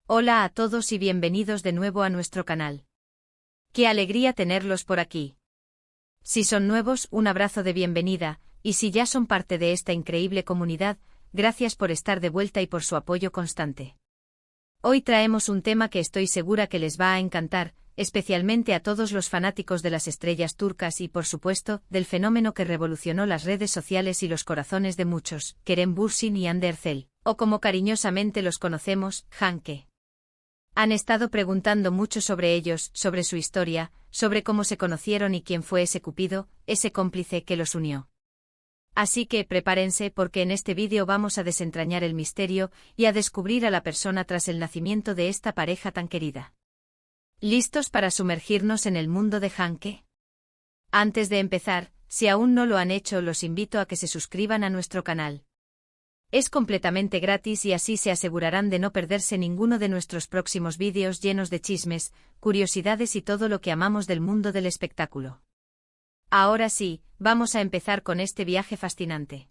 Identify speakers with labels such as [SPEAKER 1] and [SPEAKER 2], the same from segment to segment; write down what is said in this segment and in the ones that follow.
[SPEAKER 1] Hola a todos y bienvenidos de nuevo a nuestro canal. Qué alegría tenerlos por aquí. Si son nuevos, un abrazo de bienvenida, y si ya son parte de esta increíble comunidad, gracias por estar de vuelta y por su apoyo constante. Hoy traemos un tema que estoy segura que les va a encantar, especialmente a todos los fanáticos de las estrellas turcas y, por supuesto, del fenómeno que revolucionó las redes sociales y los corazones de muchos, Kerem Bürsin y Hande Erçel, o como cariñosamente los conocemos, Hanke. Han estado preguntando mucho sobre ellos, sobre su historia, sobre cómo se conocieron y quién fue ese cupido, ese cómplice que los unió. Así que prepárense porque en este vídeo vamos a desentrañar el misterio y a descubrir a la persona tras el nacimiento de esta pareja tan querida. ¿Listos para sumergirnos en el mundo de Hanke? Antes de empezar, si aún no lo han hecho, los invito a que se suscriban a nuestro canal. Es completamente gratis y así se asegurarán de no perderse ninguno de nuestros próximos vídeos llenos de chismes, curiosidades y todo lo que amamos del mundo del espectáculo. Ahora sí, vamos a empezar con este viaje fascinante.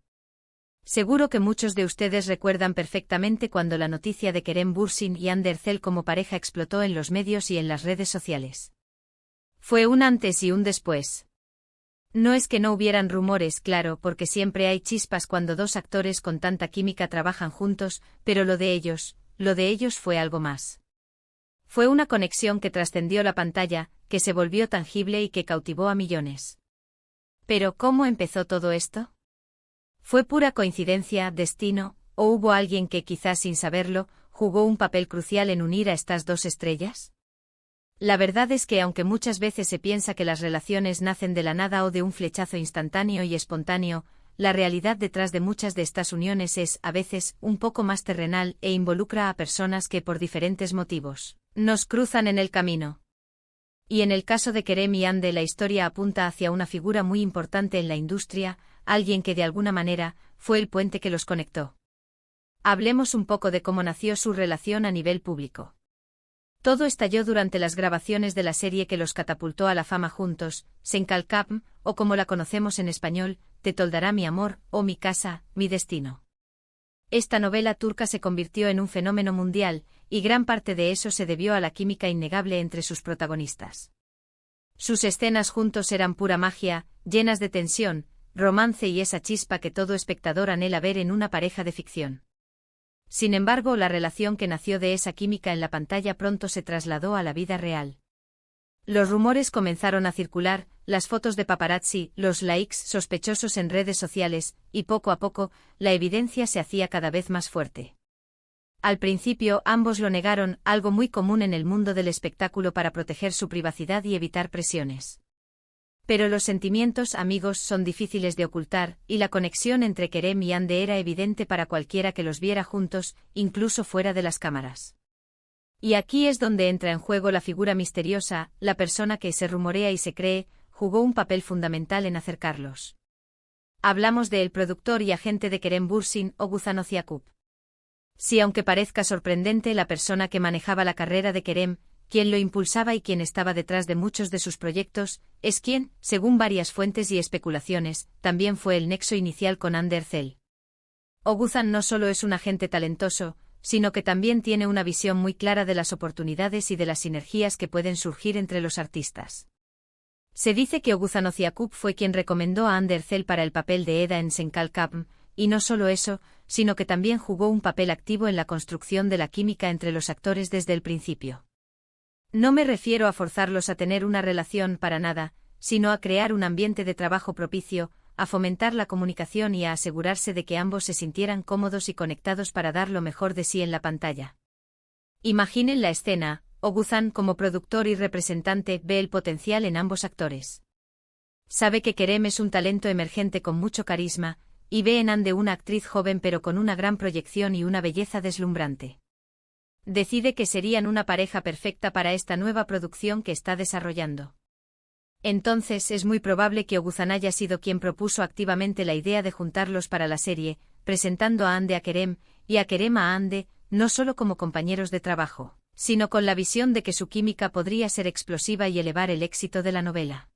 [SPEAKER 1] Seguro que muchos de ustedes recuerdan perfectamente cuando la noticia de Kerem Bürsin y Hande Erçel como pareja explotó en los medios y en las redes sociales. Fue un antes y un después. No es que no hubieran rumores, claro, porque siempre hay chispas cuando dos actores con tanta química trabajan juntos, pero lo de ellos fue algo más. Fue una conexión que trascendió la pantalla, que se volvió tangible y que cautivó a millones. Pero ¿cómo empezó todo esto? ¿Fue pura coincidencia, destino, o hubo alguien que, quizás sin saberlo, jugó un papel crucial en unir a estas dos estrellas? La verdad es que aunque muchas veces se piensa que las relaciones nacen de la nada o de un flechazo instantáneo y espontáneo, la realidad detrás de muchas de estas uniones es, a veces, un poco más terrenal e involucra a personas que por diferentes motivos nos cruzan en el camino. Y en el caso de Kerem y Hande, la historia apunta hacia una figura muy importante en la industria, alguien que de alguna manera fue el puente que los conectó. Hablemos un poco de cómo nació su relación a nivel público. Todo estalló durante las grabaciones de la serie que los catapultó a la fama juntos, Sen Kalkapm, o como la conocemos en español, Te Toldará mi amor, o Mi casa, mi destino. Esta novela turca se convirtió en un fenómeno mundial, y gran parte de eso se debió a la química innegable entre sus protagonistas. Sus escenas juntos eran pura magia, llenas de tensión, romance y esa chispa que todo espectador anhela ver en una pareja de ficción. Sin embargo, la relación que nació de esa química en la pantalla pronto se trasladó a la vida real. Los rumores comenzaron a circular, las fotos de paparazzi, los likes sospechosos en redes sociales, y poco a poco, la evidencia se hacía cada vez más fuerte. Al principio ambos lo negaron, algo muy común en el mundo del espectáculo para proteger su privacidad y evitar presiones. Pero los sentimientos, amigos, son difíciles de ocultar, y la conexión entre Kerem y Hande era evidente para cualquiera que los viera juntos, incluso fuera de las cámaras. Y aquí es donde entra en juego la figura misteriosa, la persona que se rumorea y se cree, jugó un papel fundamental en acercarlos. Hablamos del productor y agente de Kerem Bürsin, Oğuzhan Ocakub. Sí, aunque parezca sorprendente, la persona que manejaba la carrera de Kerem, quien lo impulsaba y quien estaba detrás de muchos de sus proyectos, es quien, según varias fuentes y especulaciones, también fue el nexo inicial con Hande Erçel. Oğuzhan no solo es un agente talentoso, sino que también tiene una visión muy clara de las oportunidades y de las sinergias que pueden surgir entre los artistas. Se dice que Oğuzhan Ocakub fue quien recomendó a Hande Erçel para el papel de Eda en Sen Kalkapm, y no solo eso, sino que también jugó un papel activo en la construcción de la química entre los actores desde el principio. No me refiero a forzarlos a tener una relación para nada, sino a crear un ambiente de trabajo propicio, a fomentar la comunicación y a asegurarse de que ambos se sintieran cómodos y conectados para dar lo mejor de sí en la pantalla. Imaginen la escena, Oğuzhan como productor y representante ve el potencial en ambos actores. Sabe que Kerem es un talento emergente con mucho carisma, y ve en Hande una actriz joven pero con una gran proyección y una belleza deslumbrante. Decide que serían una pareja perfecta para esta nueva producción que está desarrollando. Entonces es muy probable que Oğuzhan haya sido quien propuso activamente la idea de juntarlos para la serie, presentando a Hande a Kerem, y a Kerem a Hande, no solo como compañeros de trabajo, sino con la visión de que su química podría ser explosiva y elevar el éxito de la novela.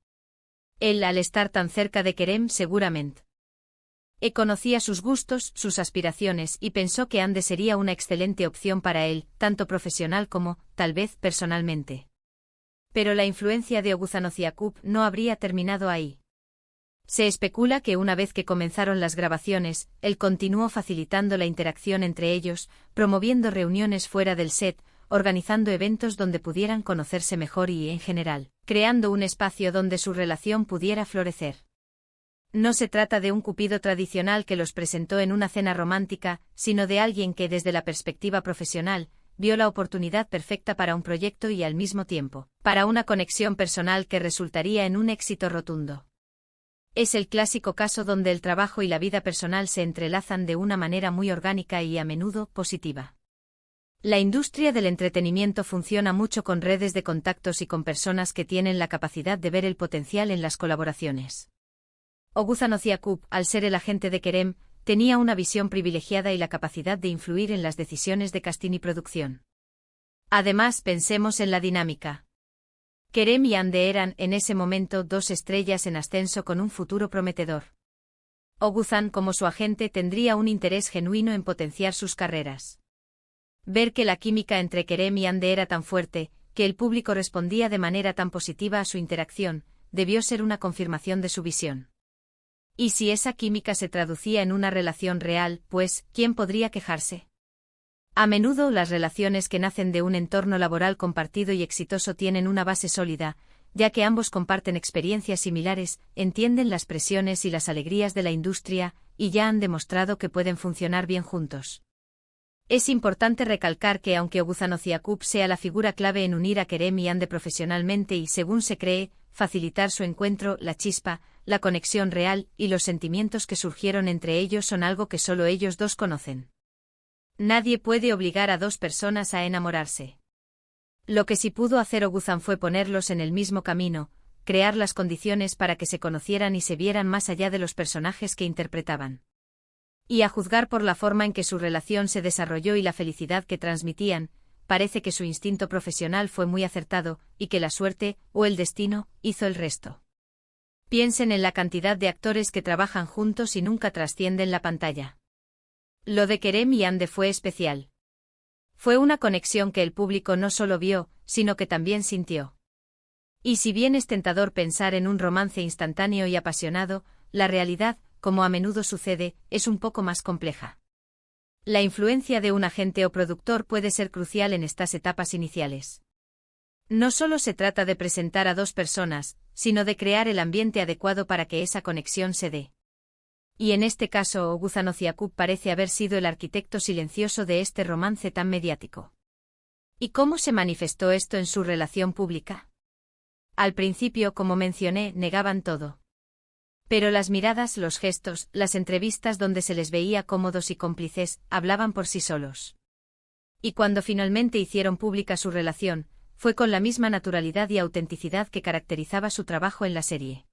[SPEAKER 1] Él, al estar tan cerca de Kerem, seguramente Conocía sus gustos, sus aspiraciones y pensó que Ande sería una excelente opción para él, tanto profesional como, tal vez, personalmente. Pero la influencia de Oguzhanov no habría terminado ahí. Se especula que una vez que comenzaron las grabaciones, él continuó facilitando la interacción entre ellos, promoviendo reuniones fuera del set, organizando eventos donde pudieran conocerse mejor y, en general, creando un espacio donde su relación pudiera florecer. No se trata de un cupido tradicional que los presentó en una cena romántica, sino de alguien que, desde la perspectiva profesional, vio la oportunidad perfecta para un proyecto y, al mismo tiempo, para una conexión personal que resultaría en un éxito rotundo. Es el clásico caso donde el trabajo y la vida personal se entrelazan de una manera muy orgánica y, a menudo, positiva. La industria del entretenimiento funciona mucho con redes de contactos y con personas que tienen la capacidad de ver el potencial en las colaboraciones. Oguzhanov, al ser el agente de Kerem, tenía una visión privilegiada y la capacidad de influir en las decisiones de casting y producción. Además, pensemos en la dinámica. Kerem y Ande eran, en ese momento, dos estrellas en ascenso con un futuro prometedor. Oguzhan, como su agente, tendría un interés genuino en potenciar sus carreras. Ver que la química entre Kerem y Ande era tan fuerte, que el público respondía de manera tan positiva a su interacción, debió ser una confirmación de su visión. Y si esa química se traducía en una relación real, pues, ¿quién podría quejarse? A menudo las relaciones que nacen de un entorno laboral compartido y exitoso tienen una base sólida, ya que ambos comparten experiencias similares, entienden las presiones y las alegrías de la industria, y ya han demostrado que pueden funcionar bien juntos. Es importante recalcar que aunque Oguzhanov sea la figura clave en unir a Kerem y Ande profesionalmente y, según se cree, facilitar su encuentro, la chispa, la conexión real y los sentimientos que surgieron entre ellos son algo que solo ellos dos conocen. Nadie puede obligar a dos personas a enamorarse. Lo que sí pudo hacer Oguzhan fue ponerlos en el mismo camino, crear las condiciones para que se conocieran y se vieran más allá de los personajes que interpretaban. Y a juzgar por la forma en que su relación se desarrolló y la felicidad que transmitían, parece que su instinto profesional fue muy acertado, y que la suerte, o el destino, hizo el resto. Piensen en la cantidad de actores que trabajan juntos y nunca trascienden la pantalla. Lo de Kerem y Ande fue especial. Fue una conexión que el público no solo vio, sino que también sintió. Y si bien es tentador pensar en un romance instantáneo y apasionado, la realidad, como a menudo sucede, es un poco más compleja. La influencia de un agente o productor puede ser crucial en estas etapas iniciales. No solo se trata de presentar a dos personas, sino de crear el ambiente adecuado para que esa conexión se dé. Y en este caso Oguzhanov parece haber sido el arquitecto silencioso de este romance tan mediático. ¿Y cómo se manifestó esto en su relación pública? Al principio, como mencioné, negaban todo. Pero las miradas, los gestos, las entrevistas donde se les veía cómodos y cómplices, hablaban por sí solos. Y cuando finalmente hicieron pública su relación, fue con la misma naturalidad y autenticidad que caracterizaba su trabajo en la serie.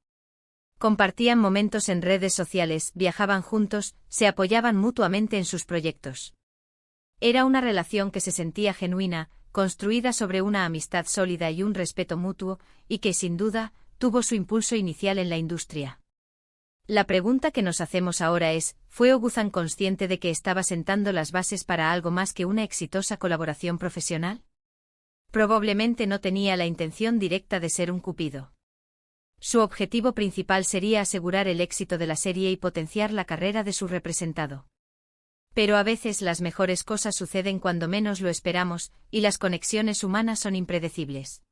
[SPEAKER 1] Compartían momentos en redes sociales, viajaban juntos, se apoyaban mutuamente en sus proyectos. Era una relación que se sentía genuina, construida sobre una amistad sólida y un respeto mutuo, y que, sin duda, tuvo su impulso inicial en la industria. La pregunta que nos hacemos ahora es, ¿fue Oguzhan consciente de que estaba sentando las bases para algo más que una exitosa colaboración profesional? Probablemente no tenía la intención directa de ser un cupido. Su objetivo principal sería asegurar el éxito de la serie y potenciar la carrera de su representado. Pero a veces las mejores cosas suceden cuando menos lo esperamos, y las conexiones humanas son impredecibles.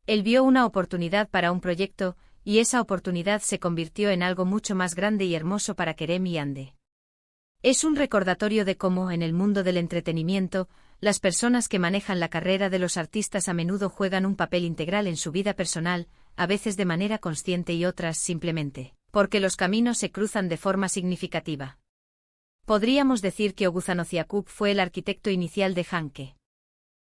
[SPEAKER 1] Él vio una oportunidad para un proyecto, y esa oportunidad se convirtió en algo mucho más grande y hermoso para Kerem y Ande. Es un recordatorio de cómo, en el mundo del entretenimiento, las personas que manejan la carrera de los artistas a menudo juegan un papel integral en su vida personal, a veces de manera consciente y otras simplemente, porque los caminos se cruzan de forma significativa. Podríamos decir que Oguzhanov fue el arquitecto inicial de Hanke.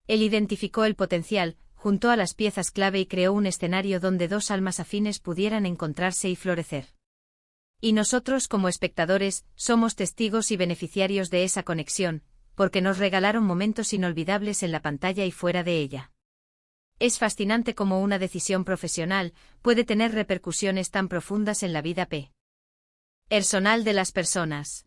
[SPEAKER 1] Él identificó el potencial, juntó a las piezas clave y creó un escenario donde dos almas afines pudieran encontrarse y florecer. Y nosotros, como espectadores, somos testigos y beneficiarios de esa conexión, porque nos regalaron momentos inolvidables en la pantalla y fuera de ella. Es fascinante cómo una decisión profesional puede tener repercusiones tan profundas en la vida Personal de las personas.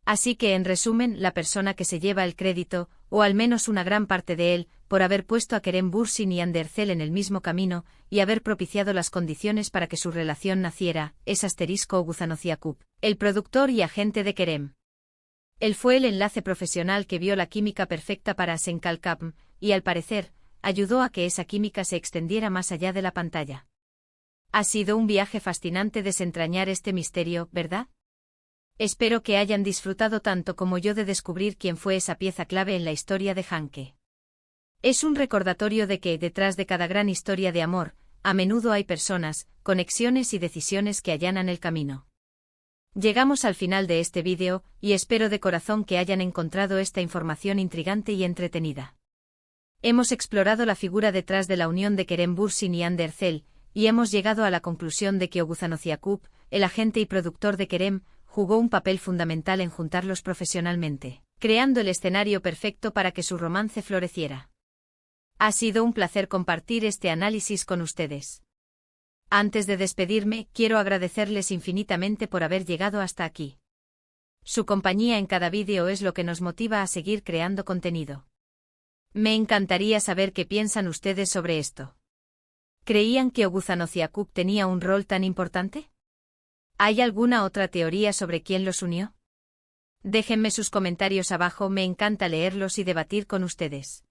[SPEAKER 1] Así que en resumen, la persona que se lleva el crédito, o al menos una gran parte de él, por haber puesto a Kerem Bürsin y Andercel en el mismo camino, y haber propiciado las condiciones para que su relación naciera, es *Oguzhanov, el productor y agente de Kerem. Él fue el enlace profesional que vio la química perfecta para Senkalkapm, y al parecer, ayudó a que esa química se extendiera más allá de la pantalla. Ha sido un viaje fascinante desentrañar este misterio, ¿verdad? Espero que hayan disfrutado tanto como yo de descubrir quién fue esa pieza clave en la historia de Hanke. Es un recordatorio de que, detrás de cada gran historia de amor, a menudo hay personas, conexiones y decisiones que allanan el camino. Llegamos al final de este vídeo, y espero de corazón que hayan encontrado esta información intrigante y entretenida. Hemos explorado la figura detrás de la unión de Kerem Bürsin y Andercel, y hemos llegado a la conclusión de que Oguzhanov, el agente y productor de Kerem, jugó un papel fundamental en juntarlos profesionalmente, creando el escenario perfecto para que su romance floreciera. Ha sido un placer compartir este análisis con ustedes. Antes de despedirme, quiero agradecerles infinitamente por haber llegado hasta aquí. Su compañía en cada vídeo es lo que nos motiva a seguir creando contenido. Me encantaría saber qué piensan ustedes sobre esto. ¿Creían que Oguzhanov tenía un rol tan importante? ¿Hay alguna otra teoría sobre quién los unió? Déjenme sus comentarios abajo, me encanta leerlos y debatir con ustedes.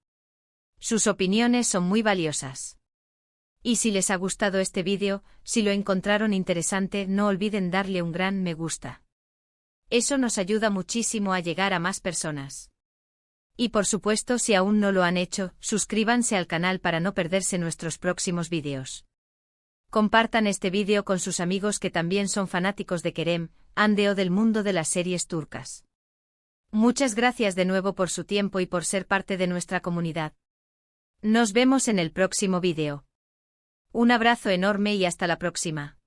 [SPEAKER 1] Sus opiniones son muy valiosas. Y si les ha gustado este vídeo, si lo encontraron interesante, no olviden darle un gran me gusta. Eso nos ayuda muchísimo a llegar a más personas. Y por supuesto, si aún no lo han hecho, suscríbanse al canal para no perderse nuestros próximos vídeos. Compartan este vídeo con sus amigos que también son fanáticos de Kerem, o del mundo de las series turcas. Muchas gracias de nuevo por su tiempo y por ser parte de nuestra comunidad. Nos vemos en el próximo vídeo. Un abrazo enorme y hasta la próxima.